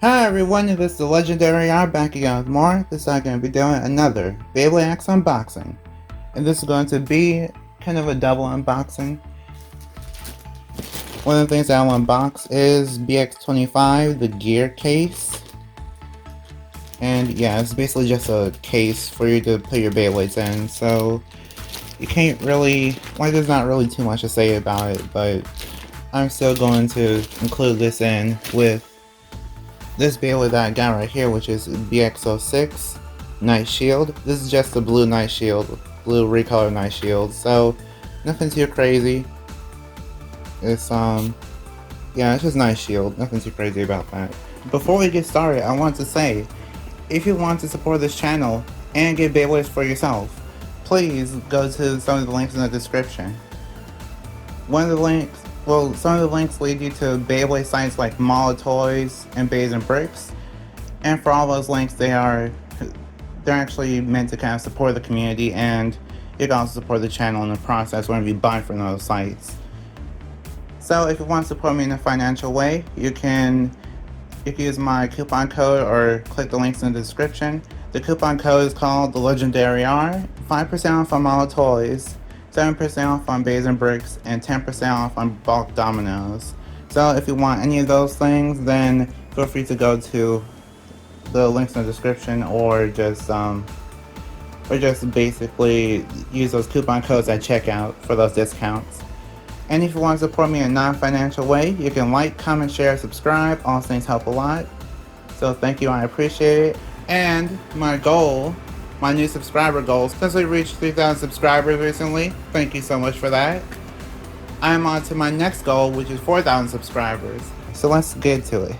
Hi everyone, this is the Legendary R back again with more. This time I'm going to be doing another Beyblade X unboxing. And this is going to be kind of a double unboxing. One of the things I'll unbox is BX25, the gear case. And yeah, it's basically just a case for you to put your Beyblades in. So you can't really, there's not really too much to say about it, but I'm still going to include this in with this Beyblade that I got right here, which is BX06 Night Shield. This is just the blue Night Shield, blue recolored Night Shield, so nothing too crazy. It's yeah, it's just Night Shield, nothing too crazy about that. Before we get started, I want to say, if you want to support this channel and get Beyblades for yourself, please go to some of the links in the description. Some of the links lead you to Beyblade sites like Mall of Toys and Blades and Bricks, and for all those links, they're actually meant to kind of support the community, and you can also support the channel in the process whenever you buy from those sites. So if you want to support me in a financial way, you can use my coupon code or click the links in the description. The coupon code is called the Legendary R, 5% off on Mall of Toys, 7% off on Blades and Bricks, and 10% off on bulk dominoes. So if you want any of those things, then feel free to go to the links in the description, or just basically use those coupon codes at checkout for those discounts. And if you want to support me in a non-financial way, you can like, comment, share, subscribe. All those things help a lot. So thank you, I appreciate it. And my goal, my new subscriber goals, since we reached 3,000 subscribers recently, thank you so much for that. I'm on to my next goal, which is 4,000 subscribers. So let's get to it.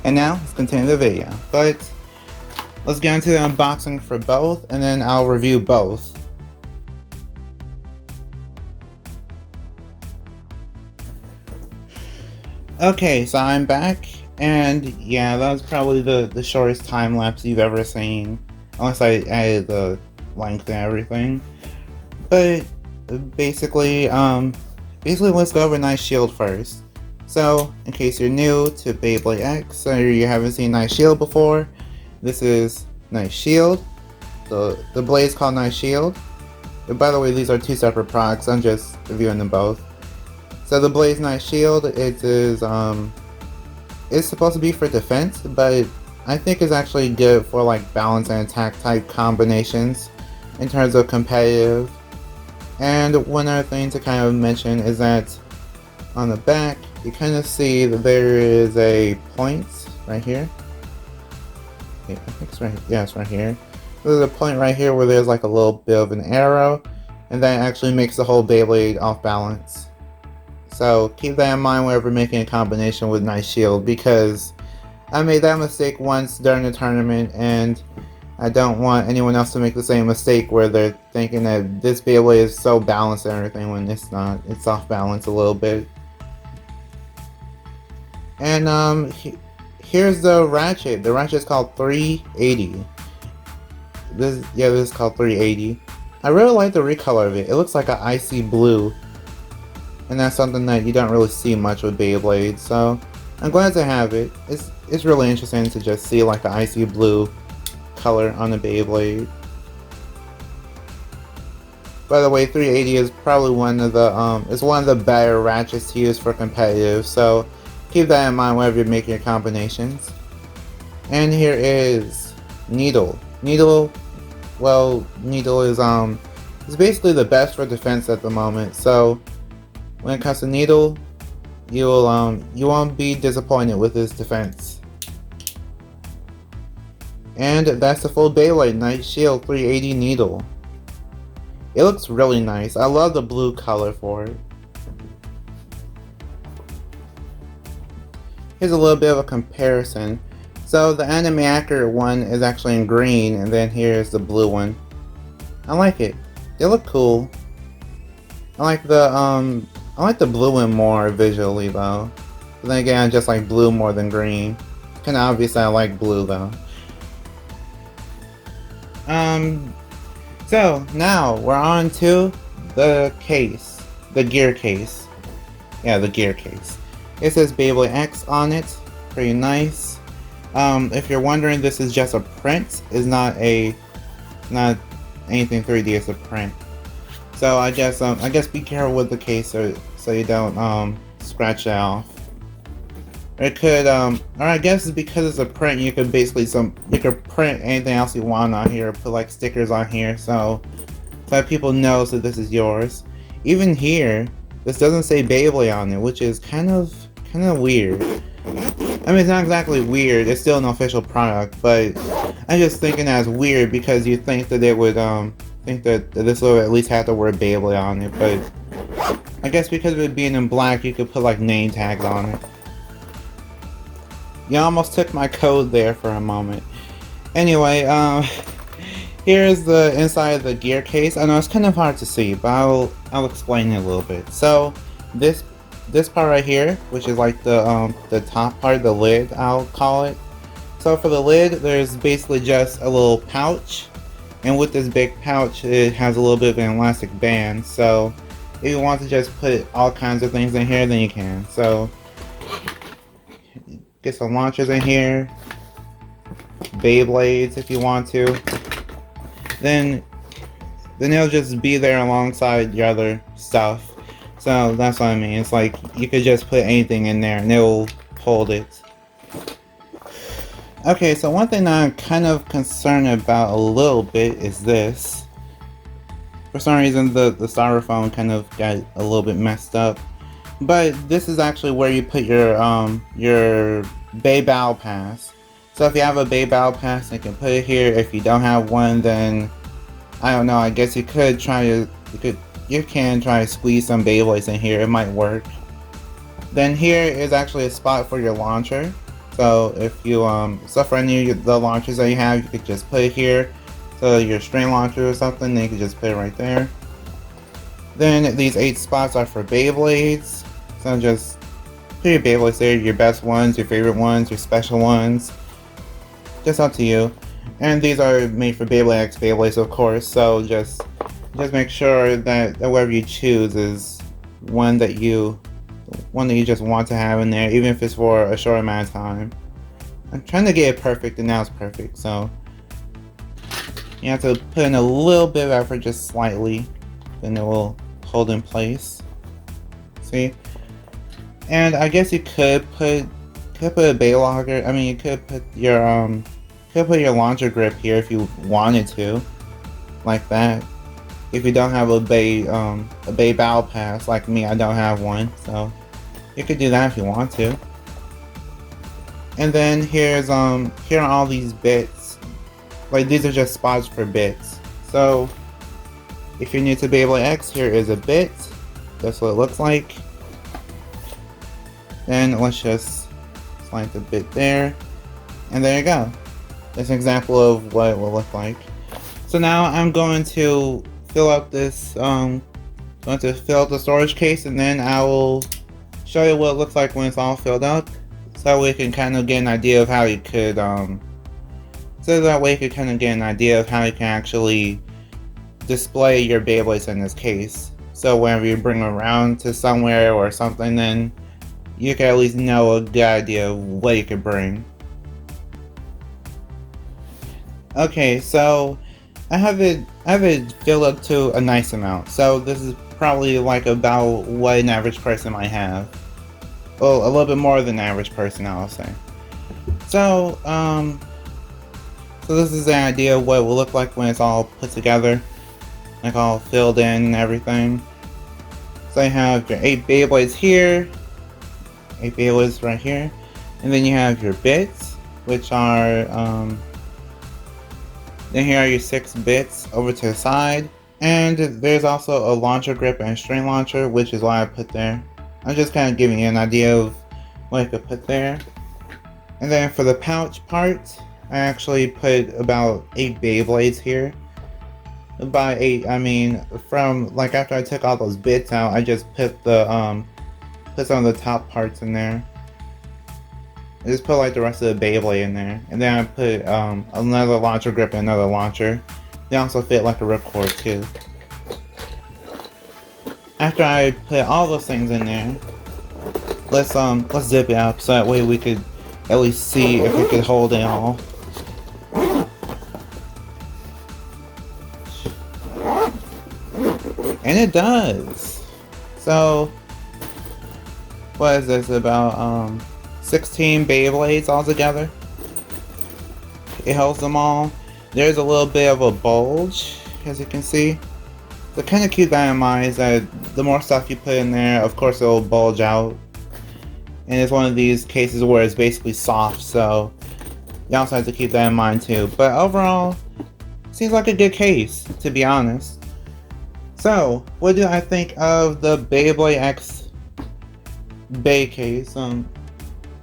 And now, let's continue the video. But let's get into the unboxing for both, and then I'll review both. Okay, so I'm back, and yeah, that was probably the shortest time lapse you've ever seen. Unless I added the length and everything. But basically let's go over Night Shield first. So, in case you're new to Beyblade X, or you haven't seen Night Shield before, this is Night Shield. The blade's called Night Shield. And by the way, these are two separate products, I'm just reviewing them both. So the blade's Night Shield, it's supposed to be for defense, but I think it's actually good for like balance and attack type combinations in terms of competitive. And one other thing to kind of mention is that on the back, you kind of see that there is a point right here. Yeah, I think it's right. Yeah, it's right here. There's a point right here where there's like a little bit of an arrow, and that actually makes the whole Beyblade off balance. So keep that in mind whenever making a combination with Night Shield, because I made that mistake once during the tournament, and I don't want anyone else to make the same mistake where they're thinking that this Beyblade is so balanced and everything when it's not. It's off balance a little bit. And here's the ratchet. The ratchet is called 380. This is called 380. I really like the recolor of it. It looks like an icy blue, and that's something that you don't really see much with Beyblade. So I'm glad to have it. It's really interesting to just see like an icy blue color on the Beyblade. By the way, 380 is probably one of the better ratchets to use for competitive, so keep that in mind whenever you're making your combinations. And here is Needle. Needle is basically the best for defense at the moment. So when it comes to Needle, you won't be disappointed with his defense. And that's the full Beyblade Night Shield 380 Needle. It looks really nice. I love the blue color for it. Here's a little bit of a comparison. So the Anime Accurate one is actually in green, and then here's the blue one. I like it. They look cool. I like the blue one more visually though. But then again, I just like blue more than green. Kinda obvious I like blue though. So now we're on to the case. The gear case. Yeah, the gear case. It says Beyblade X on it. Pretty nice. If you're wondering, this is just a print. It's not anything 3D. It's a print. So I guess be careful with the case so you don't scratch it off. It could or I guess because it's a print, you could basically you could print anything else you want on here, put like stickers on here, so that people know that this is yours. Even here, this doesn't say Beyblade on it, which is kind of weird. I mean, it's not exactly weird, it's still an official product, but I'm just thinking that's weird because you think that it would think that this will at least have the word Beyblade on it, but I guess because of it being in black, you could put like name tags on it. You almost took my code there for a moment. Anyway, here's the inside of the gear case. I know it's kind of hard to see, but I'll explain it a little bit. So this part right here, which is like the top part, the lid, I'll call it. So for the lid, there's basically just a little pouch, and with this big pouch, it has a little bit of an elastic band. So if you want to just put all kinds of things in here, then you can. So get some launchers in here, Beyblades if you want to. Then it'll just be there alongside your other stuff. So that's what I mean. It's like you could just put anything in there and it'll hold it. Okay, so one thing I'm kind of concerned about a little bit is this. For some reason the styrofoam kind of got a little bit messed up. But this is actually where you put your Bay Battle Pass. So if you have a Bay Battle Pass, you can put it here. If you don't have one, then I don't know. I guess you could try to you can try to squeeze some Beyblades in here. It might work. Then here is actually a spot for your launcher. So if you so for any of the launchers that you have, you could just put it here. So your string launcher or something, then you can just put it right there. Then these 8 spots are for Beyblades. So just put your Beyblades there, your best ones, your favorite ones, your special ones. Just up to you. And these are made for Beyblade X Beyblades, of course. So just make sure that whatever you choose is one that you just want to have in there, even if it's for a short amount of time. I'm trying to get it perfect, and now it's perfect. So you have to put in a little bit of effort, just slightly, then it will hold in place. See? And I guess you could put a bay logger. I mean, you could put your launcher grip here if you wanted to, like that. If you don't have a Bay Battle Pass like me, I don't have one, so you could do that if you want to. And then here are all these bits. Like, these are just spots for bits. So if you're new to Beyblade X, here is a bit. That's what it looks like. Then let's just slide the bit there, and there you go. That's an example of what it will look like. So now I'm going to fill up this, fill up the storage case, and then I will show you what it looks like when it's all filled up, so we can kind of get an idea of how you could, actually display your Beyblades in this case. So whenever you bring them around to somewhere or something, then you can at least know a good idea of what you could bring. Okay, so I have it filled up to a nice amount. So this is probably like about what an average person might have. Well, a little bit more than an average person, I'll say. So, so this is the idea of what it will look like when it's all put together, like all filled in and everything. So you have your 8 Beyblades here, 8 Beyblades right here, and then you have your bits, which are then here are your 6 bits over to the side, and there's also a launcher grip and a string launcher, which is why I put there. I'm just kind of giving you an idea of what I could put there. And then for the pouch part, I actually put about 8 Beyblades here. By 8, I mean from, like, after I took all those bits out, I just put the put some of the top parts in there. I just put like the rest of the Beyblade in there, and then I put another launcher grip and another launcher. They also fit like a ripcord too. After I put all those things in there, let's zip it up so that way we could at least see if it could hold it all. And it does. So, what is this, about 16 Beyblades altogether? It holds them all. There's a little bit of a bulge, as you can see. So kind of keep that in mind, is that the more stuff you put in there, of course it'll bulge out. And it's one of these cases where it's basically soft, so you also have to keep that in mind too. But overall, seems like a good case, to be honest. So, what do I think of the Beyblade X Bay case?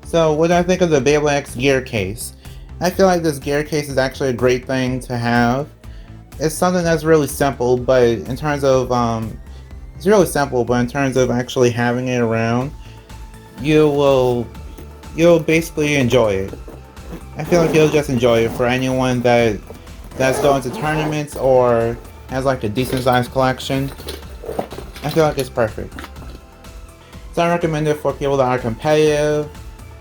So what do I think of the Beyblade X gear case? I feel like this gear case is actually a great thing to have. It's something that's really simple, but in terms of it's really simple, but in terms of actually having it around, you'll basically enjoy it. I feel like you'll just enjoy it for anyone that's going to tournaments or has like a decent sized collection. I feel like it's perfect. So I recommend it for people that are competitive,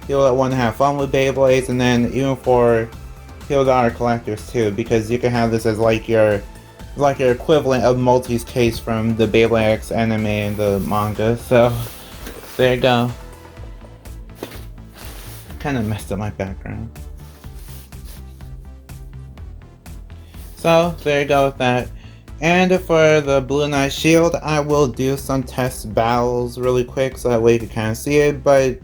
people that want to have fun with Beyblades, and then even for people that are collectors too, because you can have this as like your equivalent of Multi's case from the Beyblade X anime and the manga. So there you go. Kind of messed up my background. So there you go with that. And for the Blue Knight Shield, I will do some test battles really quick so that way you can kind of see it. But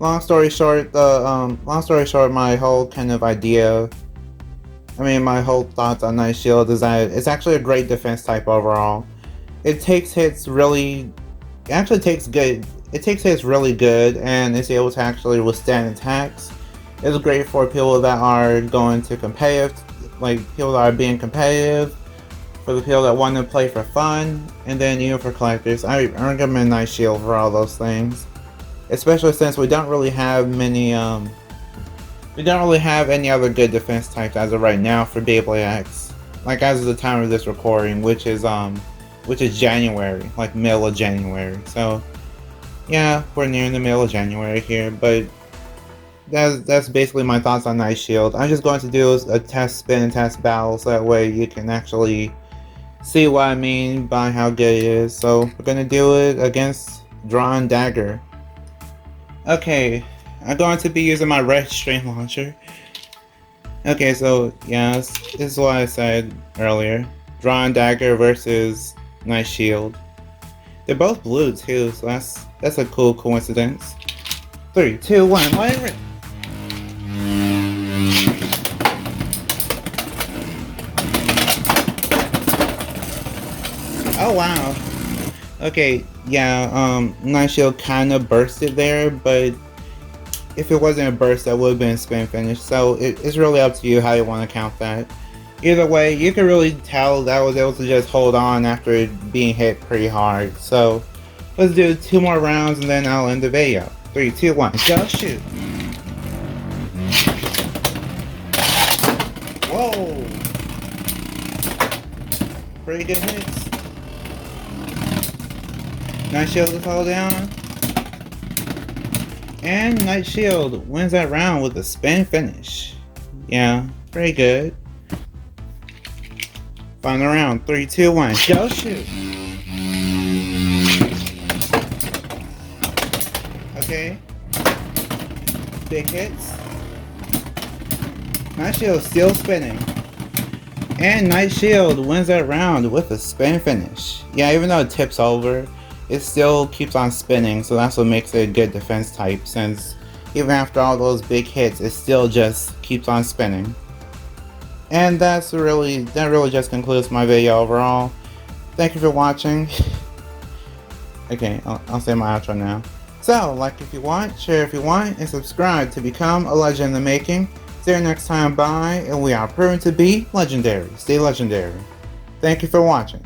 long story short, my whole kind of idea, my whole thoughts on Knight Shield is that it's actually a great defense type overall. It takes hits really, it takes hits really good, and it's able to actually withstand attacks. It's great for people that are going to competitive, like people that are being competitive, for the people that want to play for fun, and then even for collectors. I recommend Knight Shield for all those things, especially since we don't really have many any other good defense types as of right now for Beyblade X, like as of the time of this recording, which is January, like middle of January. So yeah, we're nearing the middle of January here, but that's basically my thoughts on Knight Shield. I'm just going to do a test spin and test battle, so that way you can actually see what I mean by how good it is. So we're gonna do it against Drawn Dagger. Okay, I'm going to be using my red string launcher. Okay, so yeah, this is what I said earlier. Drawn Dagger versus Knight Shield. They're both blue too, so that's a cool coincidence. 3, 2, 1, let it rip! Oh wow. Okay, yeah, Knight Shield kinda bursted there, but if it wasn't a burst, that would have been a spin finish. So it's really up to you how you want to count that. Either way, you can really tell that I was able to just hold on after it being hit pretty hard. So let's do 2 more rounds and then I'll end the video. 3, 2, 1, go shoot! Whoa! Pretty good hits. Knight Shield to fall down. And Knight Shield wins that round with a spin finish. Yeah, pretty good. Final round, 3, 2, 1, go shoot! Okay. Big hits. Knight Shield still spinning. And Knight Shield wins that round with a spin finish. Yeah, even though it tips over, it still keeps on spinning, so that's what makes it a good defense type, since even after all those big hits, it still just keeps on spinning. And that really just concludes my video overall. Thank you for watching. Okay, I'll say my outro now. So, like if you want, share if you want, and subscribe to become a legend in the making. See you next time, bye, and we are proven to be legendary. Stay legendary. Thank you for watching.